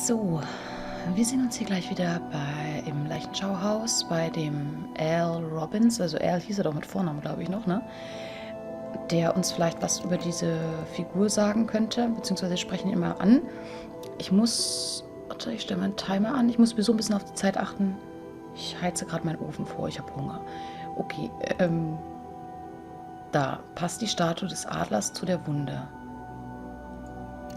So, wir sehen uns hier gleich wieder im Leichenschauhaus bei dem Al Robbins, also Al hieß er doch mit Vornamen, glaube ich noch, ne? Der uns vielleicht was über diese Figur sagen könnte, beziehungsweise sprechen ihn immer an. Ich stelle meinen Timer an, ich muss sowieso ein bisschen auf die Zeit achten. Ich heize gerade meinen Ofen vor, ich habe Hunger. Okay, da passt die Statue des Adlers zu der Wunde.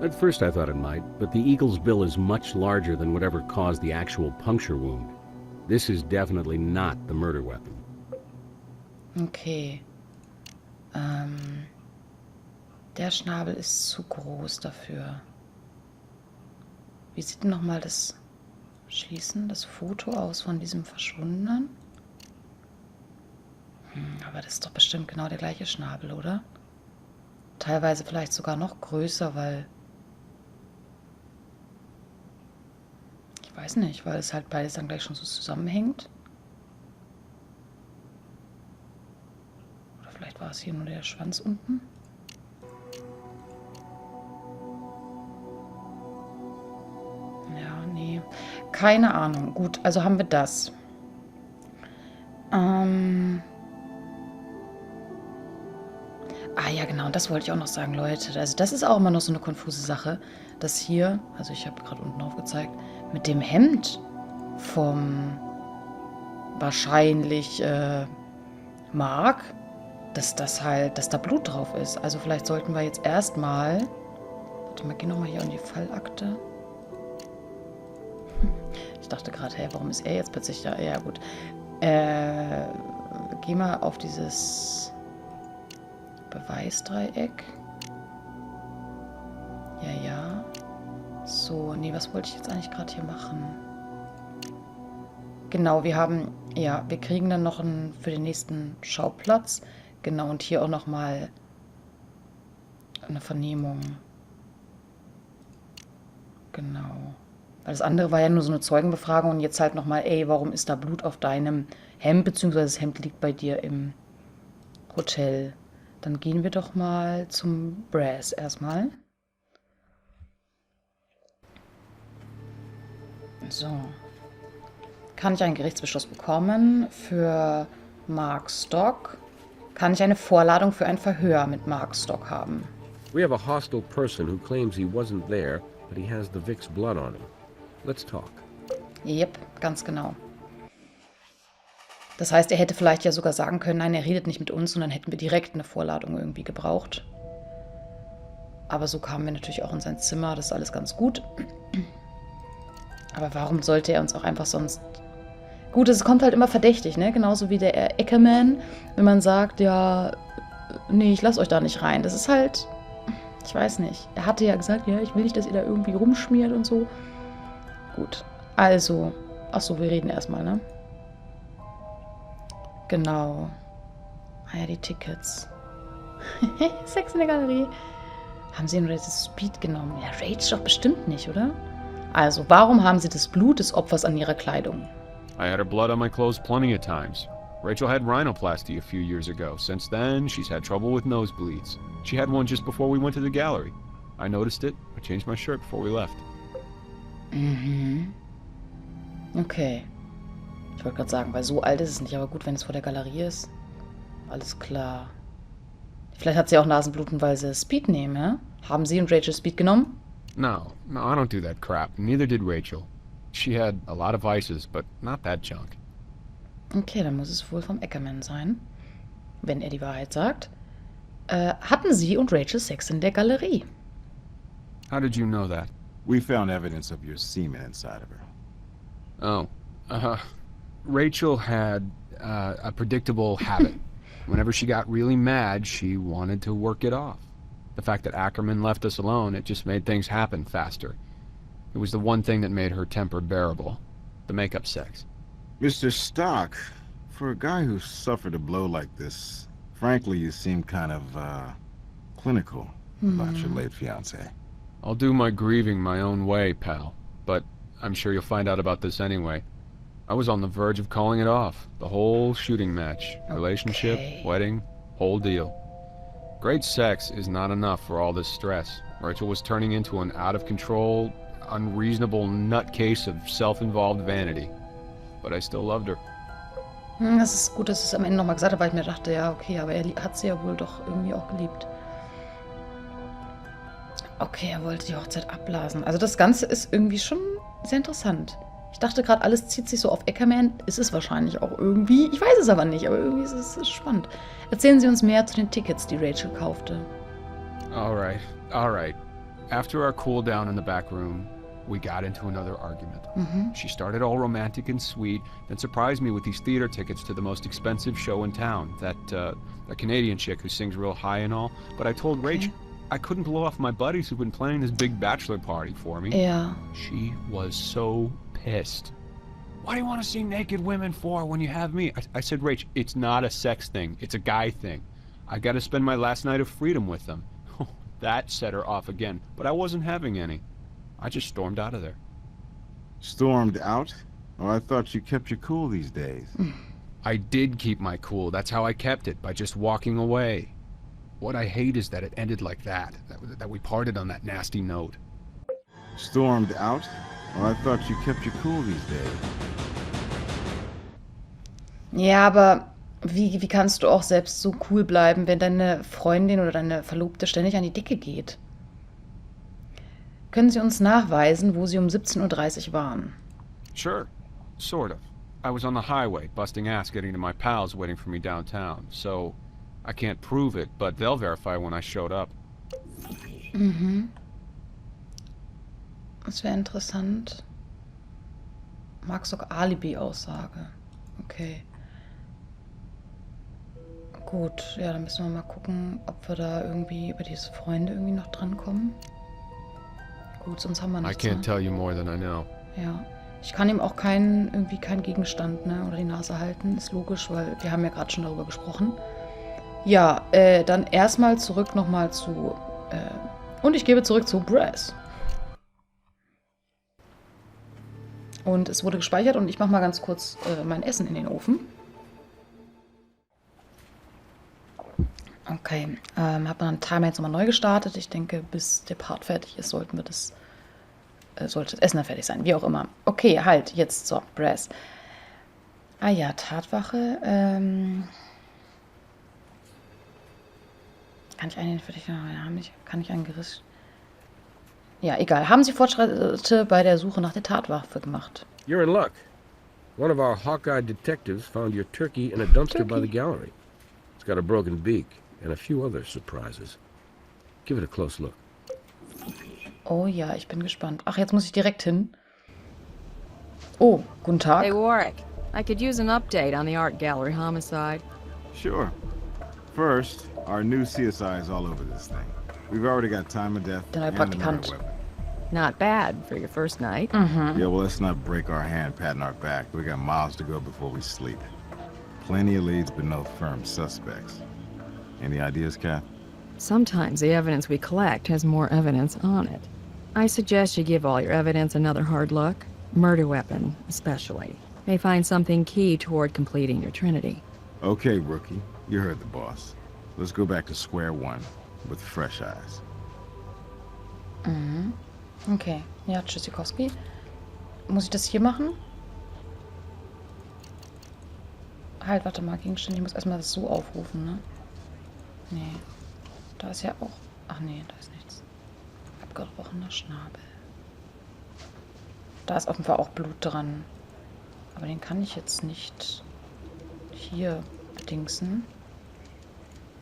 At first I thought it might, but the eagle's bill is much larger than whatever caused the actual puncture wound. This is definitely not the murder weapon. Okay. Der Schnabel ist zu groß dafür. Wie sieht denn nochmal das Foto aus von diesem Verschwundenen? Aber das ist doch bestimmt genau der gleiche Schnabel, oder? Teilweise vielleicht sogar noch größer, weil... Ich weiß nicht, weil es halt beides dann gleich schon so zusammenhängt. Oder vielleicht war es hier nur der Schwanz unten. Ja, nee. Keine Ahnung. Gut, also haben wir das. Ja, genau, und das wollte ich auch noch sagen, Leute. Also das ist auch immer noch so eine konfuse Sache, dass hier, also ich habe gerade unten drauf gezeigt, mit dem Hemd vom wahrscheinlich Mark, dass da Blut drauf ist. Also vielleicht sollten wir jetzt erstmal, warte mal, geh nochmal hier an die Fallakte. Ich dachte gerade, hey, warum ist er jetzt plötzlich da? Ja, gut. Geh mal auf dieses Beweisdreieck. Ja. So, nee, was wollte ich jetzt eigentlich gerade hier machen? Genau, wir kriegen dann noch für den nächsten Schauplatz. Genau, und hier auch nochmal eine Vernehmung. Genau. Weil das andere war ja nur so eine Zeugenbefragung und jetzt halt nochmal, warum ist da Blut auf deinem Hemd, beziehungsweise das Hemd liegt bei dir im Hotel. Dann gehen wir doch mal zum Brass erstmal. So. Kann ich einen Gerichtsbeschluss bekommen für Mark Stock? Kann ich eine Vorladung für ein Verhör mit Mark Stock haben? We have a hostile person who claims he wasn't there, but he has the Vic's blood on him. Let's talk. Yep, ganz genau. Das heißt, er hätte vielleicht ja sogar sagen können, nein, er redet nicht mit uns und dann hätten wir direkt eine Vorladung irgendwie gebraucht. Aber so kamen wir natürlich auch in sein Zimmer, das ist alles ganz gut. Aber warum sollte er uns auch einfach sonst... Gut, es kommt halt immer verdächtig, ne? Genauso wie der Ackerman, wenn man sagt, ja, nee, ich lasse euch da nicht rein. Das ist halt, ich weiß nicht. Er hatte ja gesagt, ja, ich will nicht, dass ihr da irgendwie rumschmiert und so. Gut, also, achso, wir reden erstmal, ne? Genau. Ja, die Tickets. Sex in der Galerie. Haben sie nur das Speed genommen? Ja, Rage doch bestimmt nicht, oder? Also, warum haben sie das Blut des Opfers an ihrer Kleidung? I had her blood on my clothes plenty of times. Rachel had rhinoplasty a few years ago. Since then, she's had trouble with nosebleeds. She had one just before we went to the gallery. I noticed it. I changed my shirt before we left. Mhm. Okay. Ich wollte gerade sagen, weil so alt ist es nicht, aber gut, wenn es vor der Galerie ist. Alles klar. Vielleicht hat sie auch Nasenbluten, weil sie Speed nehmen, ja? Haben Sie und Rachel Speed genommen? No, I don't do that crap. Neither did Rachel. She had a lot of vices, but not that junk. Okay, dann muss es wohl vom Ackerman sein. Wenn er die Wahrheit sagt. Hatten Sie und Rachel Sex in der Galerie? How did you know that? We found evidence of your semen inside of her. Oh, Rachel had a predictable habit. Whenever she got really mad, she wanted to work it off. The fact that Ackerman left us alone, it just made things happen faster. It was the one thing that made her temper bearable. The make-up sex. Mr. Stock, for a guy who suffered a blow like this, frankly, you seem kind of, clinical about your late fiancé. I'll do my grieving my own way, pal. But I'm sure you'll find out about this anyway. I was on the verge of calling it off. The whole shooting match. Relationship, wedding, whole deal. Great sex is not enough for all this stress. Rachel was turning into an out-of-control, unreasonable nutcase of self-involved vanity. But I still loved her. Das ist gut, dass es am Ende nochmal gesagt hat, weil ich mir dachte, ja, okay, aber er hat sie ja wohl doch irgendwie auch geliebt. Okay, er wollte die Hochzeit abblasen. Also das Ganze ist irgendwie schon sehr interessant. Ich dachte gerade, alles zieht sich so auf Ackerman. Ist es wahrscheinlich auch irgendwie. Ich weiß es aber nicht, aber irgendwie ist es spannend. Erzählen Sie uns mehr zu den Tickets, die Rachel kaufte. All right. After our cool down in the back room, we got into another argument. She started all romantic and sweet, then surprised me with these theater tickets to the most expensive show in town. That Canadian chick who sings real high and all. But I told Rach I couldn't blow off my buddies who've been planning this big bachelor party for me. Ja. She was so pissed. What do you want to see naked women for when you have me? I said, Rach, it's not a sex thing. It's a guy thing. I got to spend my last night of freedom with them. That set her off again, but I wasn't having any. I just stormed out of there. Stormed out? Oh, I thought you kept your cool these days. I did keep my cool. That's how I kept it, by just walking away. What I hate is that it ended like that we parted on that nasty note. Stormed out? Oh, I thought you kept your cool these days. Ja, aber wie kannst du auch selbst so cool bleiben, wenn deine Freundin oder deine Verlobte ständig an die Decke geht? Können Sie uns nachweisen, wo Sie um 17:30 Uhr waren? Sure, sort of. I was on the highway, busting ass getting to my pals waiting for me downtown, so I can't prove it, but they'll verify when I showed up. Das wäre interessant. Mark-Sock Alibi-Aussage. Okay. Gut, ja, dann müssen wir mal gucken, ob wir da irgendwie über diese Freunde irgendwie noch drankommen. Gut, sonst haben wir I nichts. can't tell you more than I know. Ja. Ich kann ihm auch keinen Gegenstand, ne, oder die Nase halten. Ist logisch, weil wir haben ja gerade schon darüber gesprochen. Ja, dann erstmal zurück nochmal zu... und ich gebe zurück zu Brass. Und es wurde gespeichert und ich mache mal ganz kurz mein Essen in den Ofen. Okay, hat man einen Timer jetzt nochmal neu gestartet. Ich denke, bis der Part fertig ist, sollte das Essen dann fertig sein. Wie auch immer. Okay, halt, jetzt so, Brass. Ah ja, Tatwache. Kann ich einen für dich haben? Kann ich einen Gericht... Ja, egal. Haben Sie Fortschritte bei der Suche nach der Tatwaffe gemacht? You're in luck. One of our hawk-eyed detectives found your turkey in a dumpster by the gallery. It's got a broken beak and a few other surprises. Give it a close look. Oh ja, ich bin gespannt. Ach, jetzt muss ich direkt hin. Oh, guten Tag. Hey, Warwick. I could use an update on the art gallery homicide. Sure. First, our new CSI is all over this thing. We've already got time of death Der neue and another Praktikant. weapon. Not bad for your first night. Yeah, well, let's not break our hand patting our back. We got miles to go before we sleep. Plenty of leads, but no firm suspects. Any ideas, Kath? Sometimes the evidence we collect has more evidence on it. I suggest you give all your evidence another hard look. Murder weapon, especially. May find something key toward completing your trinity. Okay, rookie. You heard the boss. Let's go back to square one with fresh eyes. Okay, ja, Tschüssikowski. Muss ich das hier machen? Halt, warte mal, Gegenstände. Ich muss erstmal das so aufrufen, ne? Nee. Da ist ja auch... Ach nee, da ist nichts. Abgebrochener Schnabel. Da ist auf jeden Fall auch Blut dran. Aber den kann ich jetzt nicht hier bedingsen.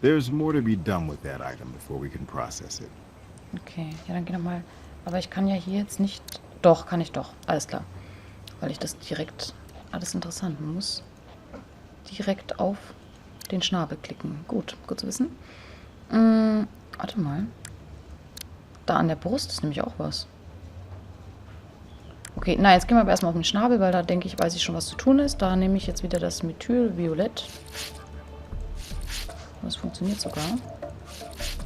There's more to be done with that item before we can process it. Okay, ja, dann geh nochmal. Aber ich kann ja hier jetzt nicht... Doch, kann ich doch. Alles klar. Weil ich das direkt... Alles interessant. Man muss direkt auf den Schnabel klicken. Gut zu wissen. Warte mal. Da an der Brust ist nämlich auch was. Okay, na, jetzt gehen wir aber erstmal auf den Schnabel, weil da denke ich, weiß ich schon, was zu tun ist. Da nehme ich jetzt wieder das Methylviolett. Das funktioniert sogar.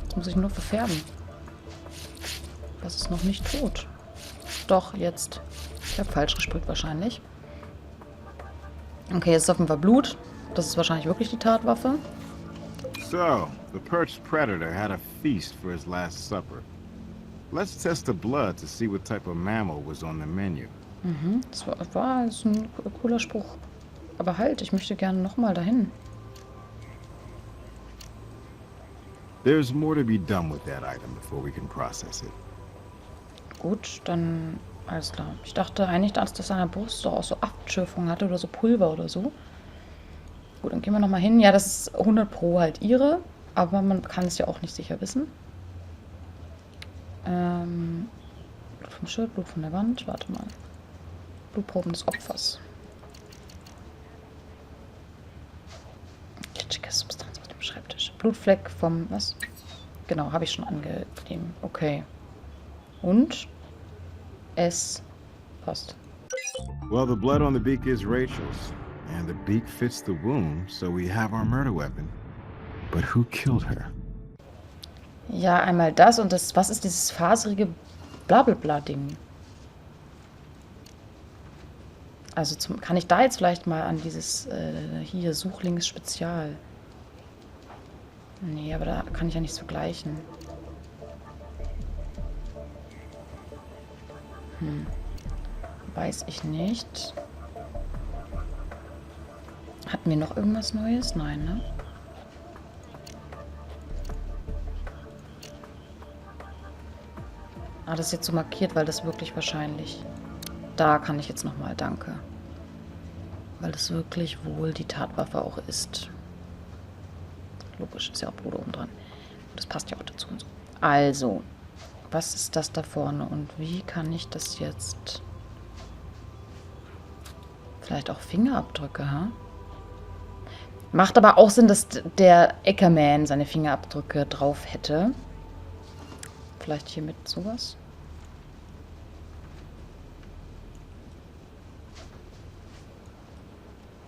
Jetzt muss ich nur verfärben. Das ist noch nicht tot. Doch, jetzt. Ich habe falsch gesprüht wahrscheinlich. Okay, jetzt ist auf jeden Fall Blut. Das ist wahrscheinlich wirklich die Tatwaffe. So, the perched predator had a feast for his last supper. Let's test the blood to see what type of mammal was on the menu. Das ist ein cooler Spruch. Aber halt, ich möchte gerne nochmal dahin. There's more to be done with that item before we can process it. Gut, dann alles klar. Ich dachte eigentlich, dass das an der Brust doch auch so Abschürfung hatte oder so Pulver oder so. Gut, dann gehen wir nochmal hin. Ja, das ist 100 Pro halt ihre, aber man kann es ja auch nicht sicher wissen. Blut vom Schild, Blut von der Wand. Warte mal. Blutproben des Opfers. Kitschige Substanz auf dem Schreibtisch. Blutfleck vom... was? Genau, habe ich schon angegeben. Okay. Und? Es passt. Well, the blood on the beak is Rachel's, and the beak fits the wound, so we have our murder weapon. But who killed her? Ja, einmal das und das... Was ist dieses faserige Blablabla-Ding? Also kann ich da jetzt vielleicht mal an dieses hier Suchlings-Spezial? Nee, aber da kann ich ja nichts vergleichen. Weiß ich nicht. Hatten wir noch irgendwas Neues? Nein, ne? Ah, das ist jetzt so markiert, weil das wirklich wahrscheinlich... Da kann ich jetzt nochmal, danke. Weil das wirklich wohl die Tatwaffe auch ist. Logisch, ist ja auch Bruder oben dran. Das passt ja auch dazu und so. Also, was ist das da vorne und wie kann ich das jetzt... Vielleicht auch Fingerabdrücke, ha? Macht aber auch Sinn, dass der Ackerman seine Fingerabdrücke drauf hätte. Vielleicht hier mit sowas?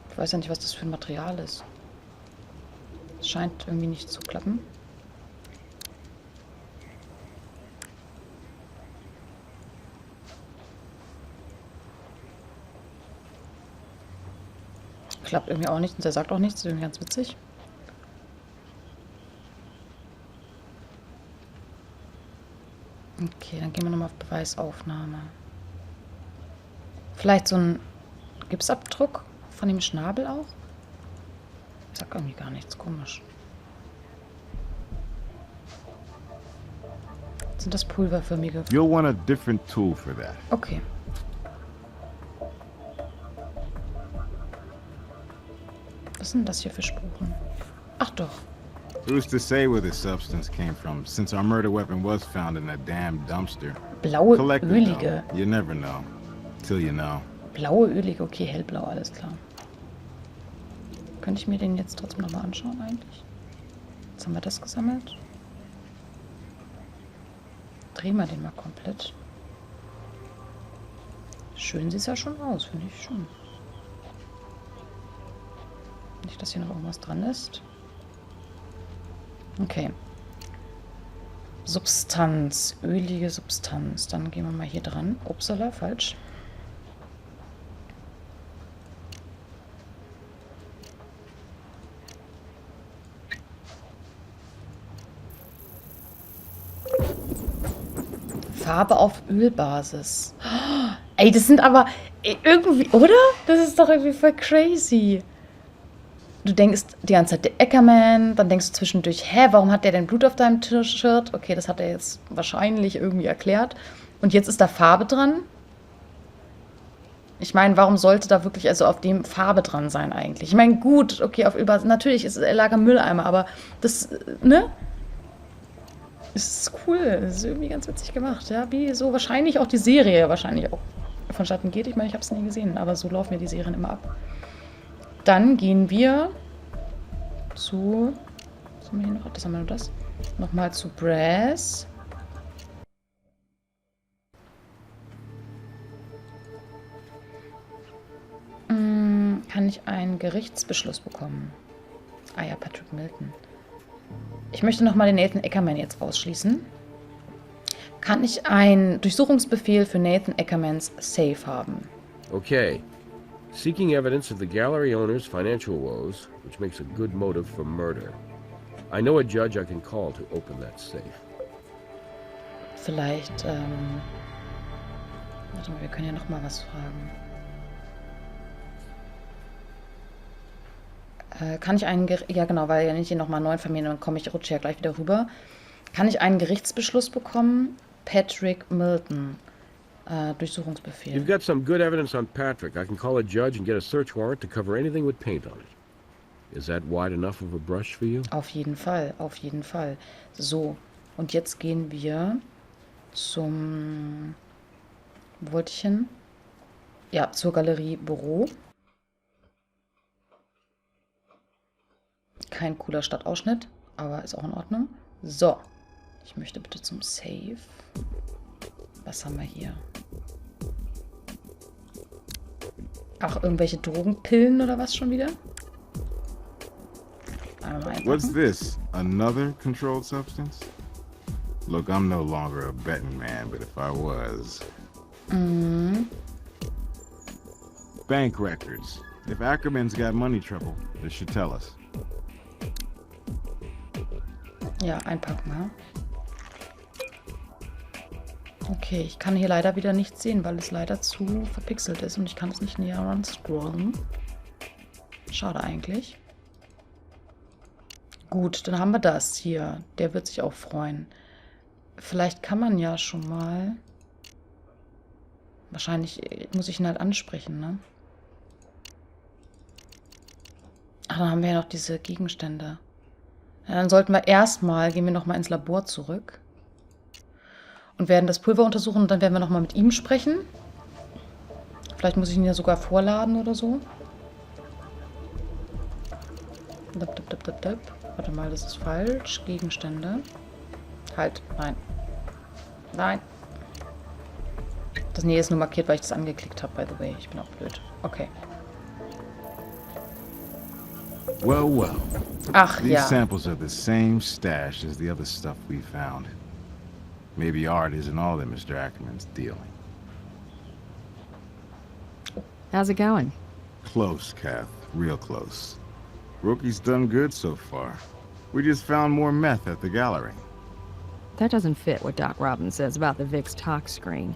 Ich weiß ja nicht, was das für ein Material ist. Es scheint irgendwie nicht zu klappen. Klappt irgendwie auch nicht und der sagt auch nichts. Das ist irgendwie ganz witzig. Okay, dann gehen wir nochmal auf Beweisaufnahme. Vielleicht so ein Gipsabdruck von dem Schnabel auch? Ich sag irgendwie gar nichts, komisch. Sind das pulverförmige? You'll want a different tool for that. Okay. Was sind das hier für Spuren? Ach doch. Who's to say where the substance came from, since our murder weapon was found in a damn dumpster? Blaue, Collected, ölige. though. You never know. Till you know. Blaue, ölige, okay, hellblau, alles klar. Könnte ich mir den jetzt trotzdem nochmal anschauen eigentlich? Jetzt haben wir das gesammelt. Drehen wir den mal komplett. Schön sieht es ja schon aus, finde ich schon. Nicht, dass hier noch irgendwas dran ist. Okay. Substanz, ölige Substanz. Dann gehen wir mal hier dran. Upsala, falsch. Farbe auf Ölbasis. Oh, ey, das sind aber irgendwie, oder? Das ist doch irgendwie voll crazy. Du denkst die ganze Zeit, der Ackerman, dann denkst du zwischendurch, hä, warum hat der denn Blut auf deinem T-Shirt? Okay, das hat er jetzt wahrscheinlich irgendwie erklärt. Und jetzt ist da Farbe dran. Ich meine, warum sollte da wirklich also auf dem Farbe dran sein eigentlich? Ich meine, gut, okay, auf Ölbasis, natürlich ist lag am Mülleimer, aber das, ne? Ist cool, das ist irgendwie ganz witzig gemacht, ja, wie so wahrscheinlich auch die Serie wahrscheinlich auch vonstatten geht. Ich meine, ich habe es nie gesehen, aber so laufen ja die Serien immer ab. Dann gehen wir zu, was haben wir hier noch? Das haben wir nur das. Nochmal zu Brass. Kann ich einen Gerichtsbeschluss bekommen? Ah ja, Patrick Milton. Ich möchte nochmal den Nathan Ackerman jetzt ausschließen. Kann ich einen Durchsuchungsbefehl für Nathan Ackermans Safe haben? Okay. Seeking evidence of the gallery owner's financial woes, which makes a good motive for murder. I know a judge I can call to open that safe. Vielleicht, warte mal, wir können ja noch mal was fragen. Kann ich einen, ja genau, weil ja nicht hier nochmal 9 Familien, dann rutsche ja gleich wieder rüber. Kann ich einen Gerichtsbeschluss bekommen? Patrick Milton. Durchsuchungsbefehl. You've got some good evidence on Patrick. I can call a judge and get a search warrant to cover anything with paint on it. Is that wide enough of a brush for you? Auf jeden Fall, auf jeden Fall. So, und jetzt gehen wir zum... Wo wollte ich hin? Ja, zur Galerie Büro. Kein cooler Stadtausschnitt, aber ist auch in Ordnung. So, ich möchte bitte zum Save. Was haben wir hier? Ach, irgendwelche Drogenpillen oder was schon wieder? What's this? Another controlled substance? Look, I'm no longer a betting man, but if I was... Bank records. If Ackerman's got money trouble, they should tell us. Ja, einpacken, ja. Okay, ich kann hier leider wieder nichts sehen, weil es leider zu verpixelt ist und ich kann es nicht näher ran scrollen. Schade eigentlich. Gut, dann haben wir das hier. Der wird sich auch freuen. Vielleicht kann man ja schon mal... Wahrscheinlich muss ich ihn halt ansprechen, ne? Ach, dann haben wir ja noch diese Gegenstände. Ja, dann sollten wir erstmal, gehen wir nochmal ins Labor zurück. Und werden das Pulver untersuchen und dann werden wir nochmal mit ihm sprechen. Vielleicht muss ich ihn ja sogar vorladen oder so. Warte mal, das ist falsch. Gegenstände. Halt, nein. Nein. Das nee ist nur markiert, weil ich das angeklickt habe, by the way. Ich bin auch blöd. Okay. Well, well. Ach, These ja. samples are the same stash as the other stuff we found. Maybe art isn't all that Mr. Ackerman's dealing. How's it going? Close, Kath. Real close. Rookie's done good so far. We just found more meth at the gallery. That doesn't fit what Doc Robbins says about the Vic's tox screen.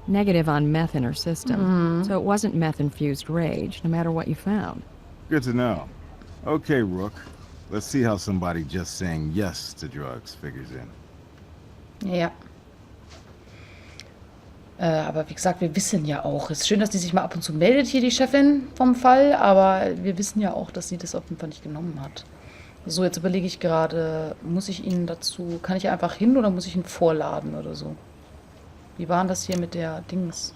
Negative on meth in her system. So it wasn't meth-infused rage, no matter what you found. Good to know. Okay, Rook. Let's see how somebody just saying yes to drugs figures in. Ja. Aber wie gesagt, wir wissen ja auch, es ist schön, dass die sich mal ab und zu meldet, hier die Chefin vom Fall, aber wir wissen ja auch, dass sie das auf jeden Fall nicht genommen hat. So, jetzt überlege ich gerade, muss ich ihn dazu, kann ich einfach hin oder muss ich ihn vorladen oder so? Wie war denn das hier mit der Dings?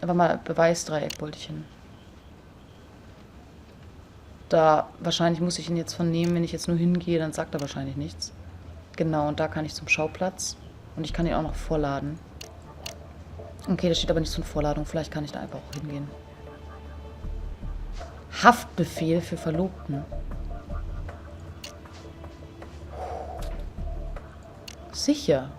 Einfach mal Beweisdreieck wollte ich hin. Da, wahrscheinlich muss ich ihn jetzt vernehmen, wenn ich jetzt nur hingehe, dann sagt er wahrscheinlich nichts. Genau, und da kann ich zum Schauplatz. Und ich kann ihn auch noch vorladen. Okay, da steht aber nicht so eine Vorladung. Vielleicht kann ich da einfach auch hingehen. Haftbefehl für Verlobten. Sicher.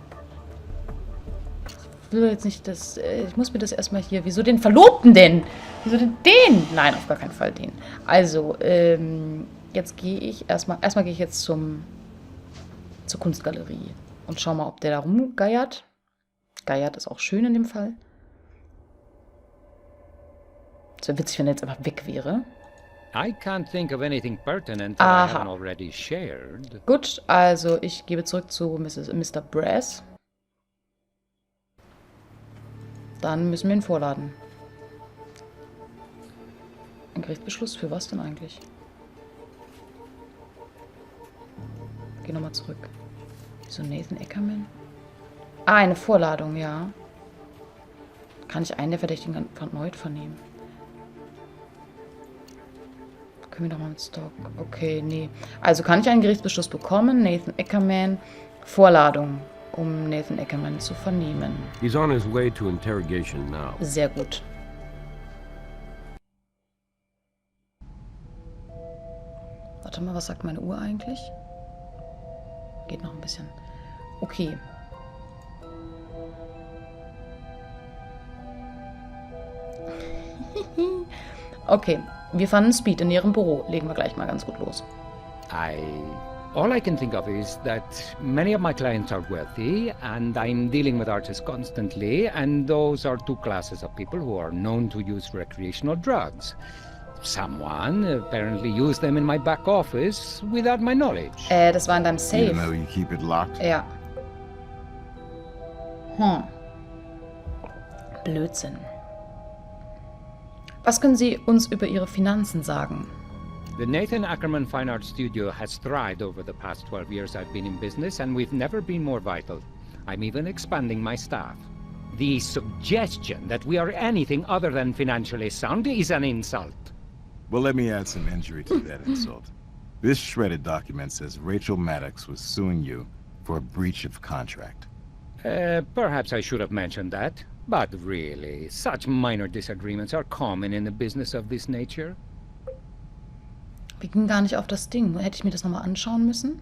Ich will jetzt nicht das... Ich muss mir das erstmal hier... Wieso den Verlobten denn? Wieso denn den? Nein, auf gar keinen Fall den. Also, jetzt gehe ich erstmal... Erstmal gehe ich jetzt zur Kunstgalerie. Und schau mal, ob der da rumgeiert. Geiert ist auch schön in dem Fall. Es wäre witzig, wenn er jetzt einfach weg wäre. I can't think of anything pertinent that I haven't already shared. Gut, also ich gebe zurück zu Mr. Brass. Dann müssen wir ihn vorladen. Ein Gerichtsbeschluss für was denn eigentlich? Geh nochmal zurück. Wieso Nathan Ackerman? Ah, eine Vorladung, ja. Kann ich einen der Verdächtigen erneut vernehmen? Können wir doch mal mit Stock. Okay, nee. Also kann ich einen Gerichtsbeschluss bekommen? Nathan Ackerman. Vorladung, um Nathan Ackerman zu vernehmen. He's on his way to interrogation now. Sehr gut. Warte mal, was sagt meine Uhr eigentlich? Geht noch ein bisschen. Okay. Okay. Wir fanden Speed in ihrem Büro. Legen wir gleich mal ganz gut los. I All I can think of is that many of my clients are wealthy, and I'm dealing with artists constantly, and those are two classes of people who are known to use recreational drugs. Someone apparently used them in my back office without my knowledge. Das war in deinem Safe. Even though you keep it locked? Ja. Blödsinn. Was können Sie uns über Ihre Finanzen sagen? The Nathan Ackerman Fine Art Studio has thrived over the past 12 years I've been in business, and we've never been more vital. I'm even expanding my staff. The suggestion that we are anything other than financially sound is an insult. Well, let me add some injury to that insult. This shredded document says Rachel Maddox was suing you for a breach of contract. Perhaps I should have mentioned that. But really, such minor disagreements are common in a business of this nature. Wir gingen gar nicht auf das Ding. Hätte ich mir das nochmal anschauen müssen?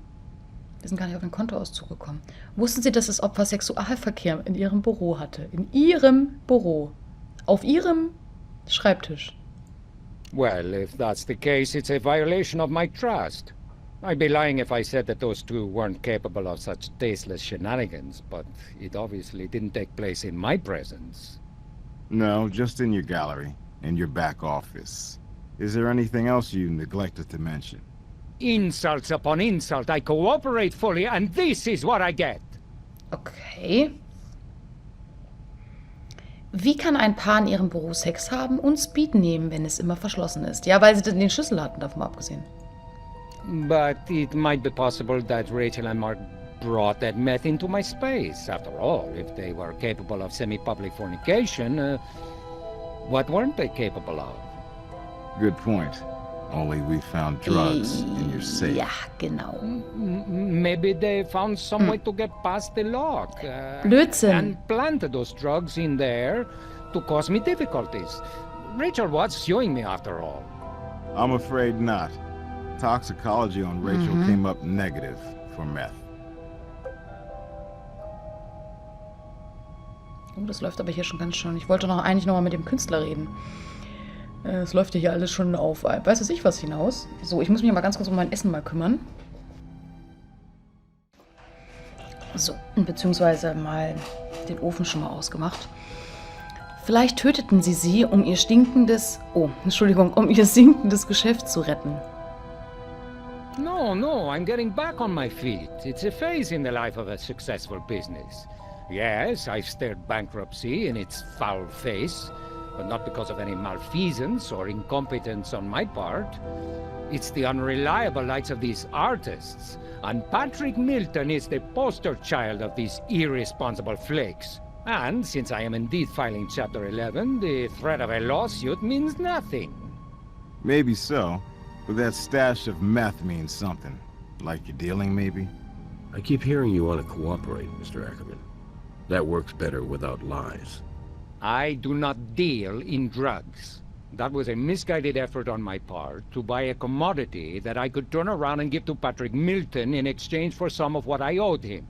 Wir sind gar nicht auf den Kontoauszug gekommen. Wussten Sie, dass das Opfer Sexualverkehr in Ihrem Büro hatte? In Ihrem Büro. Auf Ihrem Schreibtisch. Well, if that's the case, it's a violation of my trust. I'd be lying if I said that those two weren't capable of such tasteless shenanigans, but it obviously didn't take place in my presence. No, just in your gallery, in your back office. Is there anything else you neglected to mention? Insults upon insult. I cooperate fully, and this is what I get. Okay. Wie kann ein Paar in ihrem Büro Sex haben und Speed nehmen, wenn es immer verschlossen ist? Ja, weil sie den Schlüssel hatten, davon mal abgesehen. But it might be possible that Rachel and Mark brought that meth into my space. After all, if they were capable of semi-public fornication, what weren't they capable of? Good point. Only we found drugs in your safe. Ja, genau. Maybe they found some way to get past the lock. Blödsinn. And planted those drugs in there to cause me difficulties. Rachel was suing me after all. I'm afraid not. Toxicology on Rachel came up negative for meth. Oh, das läuft aber hier schon ganz schön. Ich wollte eigentlich noch mal mit dem Künstler reden. Es läuft ja hier alles schon auf, weiß ich was hinaus. So, ich muss mich mal ganz kurz um mein Essen mal kümmern. So, beziehungsweise mal den Ofen schon mal ausgemacht. Vielleicht töteten sie, um ihr stinkendes... Oh, Entschuldigung, um ihr sinkendes Geschäft zu retten. No, I'm getting back on my feet. It's a phase in the life of a successful business. Yes, I've stared bankruptcy in its foul face, but not because of any malfeasance or incompetence on my part. It's the unreliable lights of these artists, and Patrick Milton is the poster child of these irresponsible flakes. And since I am indeed filing Chapter 11, the threat of a lawsuit means nothing. Maybe so, but that stash of meth means something. Like you're dealing, maybe? I keep hearing you want to cooperate, Mr. Ackerman. That works better without lies. I do not deal in drugs. That was a misguided effort on my part to buy a commodity that I could turn around and give to Patrick Milton in exchange for some of what I owed him,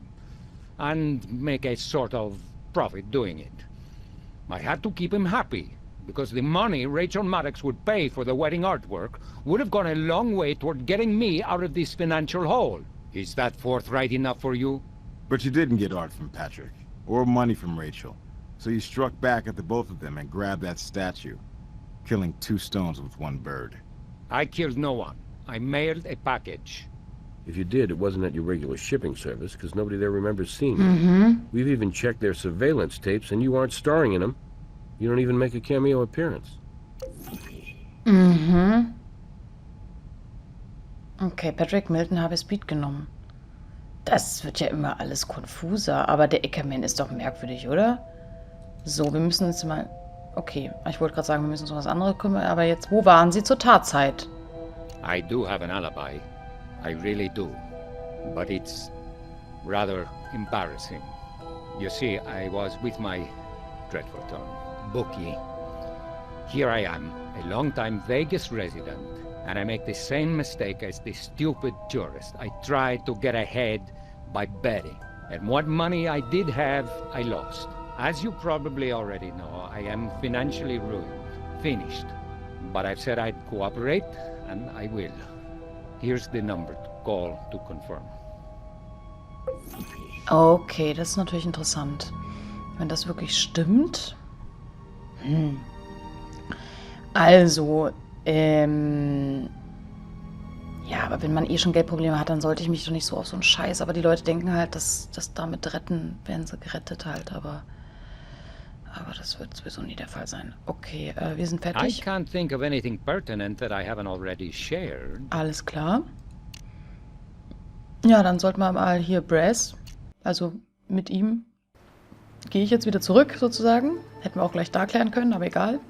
and make a sort of profit doing it. I had to keep him happy, because the money Rachel Maddox would pay for the wedding artwork would have gone a long way toward getting me out of this financial hole. Is that forthright enough for you? But you didn't get art from Patrick, or money from Rachel. So you struck back at the both of them and grabbed that statue, killing two stones with one bird. I killed no one. I mailed a package. If you did, it wasn't at your regular shipping service, because nobody there remembers seeing you. We've even checked their surveillance tapes, and you aren't starring in them. You don't even make a cameo appearance. Okay, Patrick Milton habe Speed genommen. Das wird ja immer alles konfuser, aber der Ackerman ist doch merkwürdig, oder? So, wir müssen jetzt mal... Okay, ich wollte gerade sagen, wir müssen uns um was anderes kümmern, aber jetzt, wo waren Sie zur Tatzeit? I do have an alibi. I really do. But it's rather embarrassing. You see, I was with my dreadful term, bookie. Here I am, a long-time Vegas resident, and I make the same mistake as the stupid tourist. I tried to get ahead by betting. And what money I did have, I lost. As you probably already know, I am financially ruined, finished. But I've said I'd cooperate, and I will. Here's the number to call to confirm. Okay, das ist natürlich interessant. Wenn das wirklich stimmt. Also, ja, aber wenn man eh schon Geldprobleme hat, dann sollte ich mich doch nicht so auf so einen Scheiß. Aber die Leute denken halt, dass das damit retten, werden sie gerettet halt. Aber das wird sowieso nie der Fall sein. Okay, wir sind I fertig. can't think of anything pertinent that I haven't already shared. Alles klar. Ja, dann sollten wir mal hier Brass, also mit ihm, gehe ich jetzt wieder zurück sozusagen. Hätten wir auch gleich da klären können, aber egal.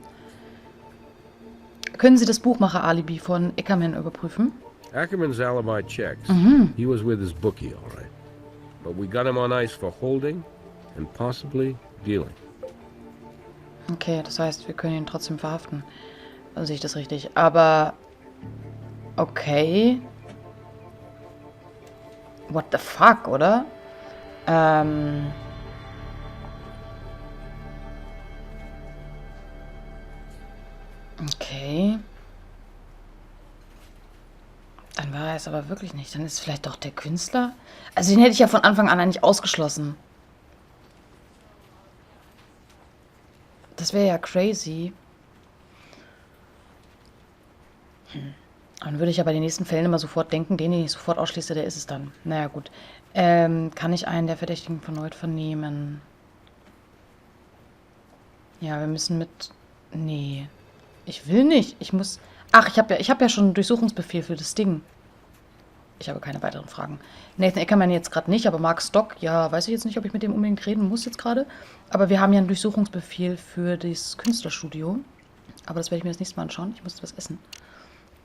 Können Sie das Buchmacher-Alibi von Ackerman überprüfen? Ackerman's alibi checks. He was with his bookie, all right. But we got him on ice for holding and possibly dealing. Okay, das heißt, wir können ihn trotzdem verhaften. Also sehe ich das richtig. Aber, okay. What the fuck, oder? Okay. Dann war er es aber wirklich nicht. Dann ist es vielleicht doch der Künstler. Also den hätte ich ja von Anfang an eigentlich ausgeschlossen. Das wäre ja crazy. Dann würde ich ja bei den nächsten Fällen immer sofort denken, den ich sofort ausschließe, der ist es dann. Naja, gut. Kann ich einen der Verdächtigen erneut vernehmen? Ja, wir müssen mit... Nee. Ich will nicht. Ich muss... Ach, ich hab ja schon einen Durchsuchungsbefehl für das Ding. Ich habe keine weiteren Fragen. Nathan Ackerman jetzt gerade nicht, aber Mark Stock, ja, weiß ich jetzt nicht, ob ich mit dem unbedingt reden muss jetzt gerade. Aber wir haben ja einen Durchsuchungsbefehl für das Künstlerstudio. Aber das werde ich mir das nächste Mal anschauen. Ich muss was essen.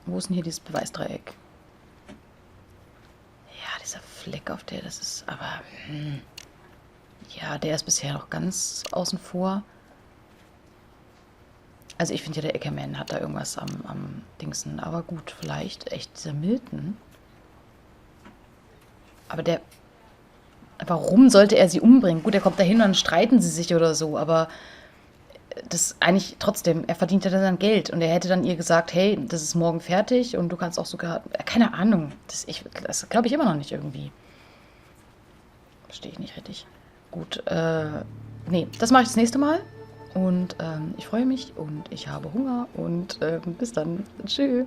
Wo ist denn hier dieses Beweisdreieck? Ja, dieser Fleck auf der, das ist aber... Ja, der ist bisher noch ganz außen vor. Also ich finde ja, der Ackerman hat da irgendwas am Dingsen. Aber gut, vielleicht echt dieser Milton. Aber der... Warum sollte er sie umbringen? Gut, er kommt dahin und dann streiten sie sich oder so, aber... Das eigentlich trotzdem, er verdient ja dann Geld und er hätte dann ihr gesagt, hey, das ist morgen fertig und du kannst auch sogar... Keine Ahnung, das glaube ich immer noch nicht irgendwie. Verstehe ich nicht richtig. Gut, nee, das mache ich das nächste Mal. Und ich freue mich und ich habe Hunger und bis dann. Tschüss.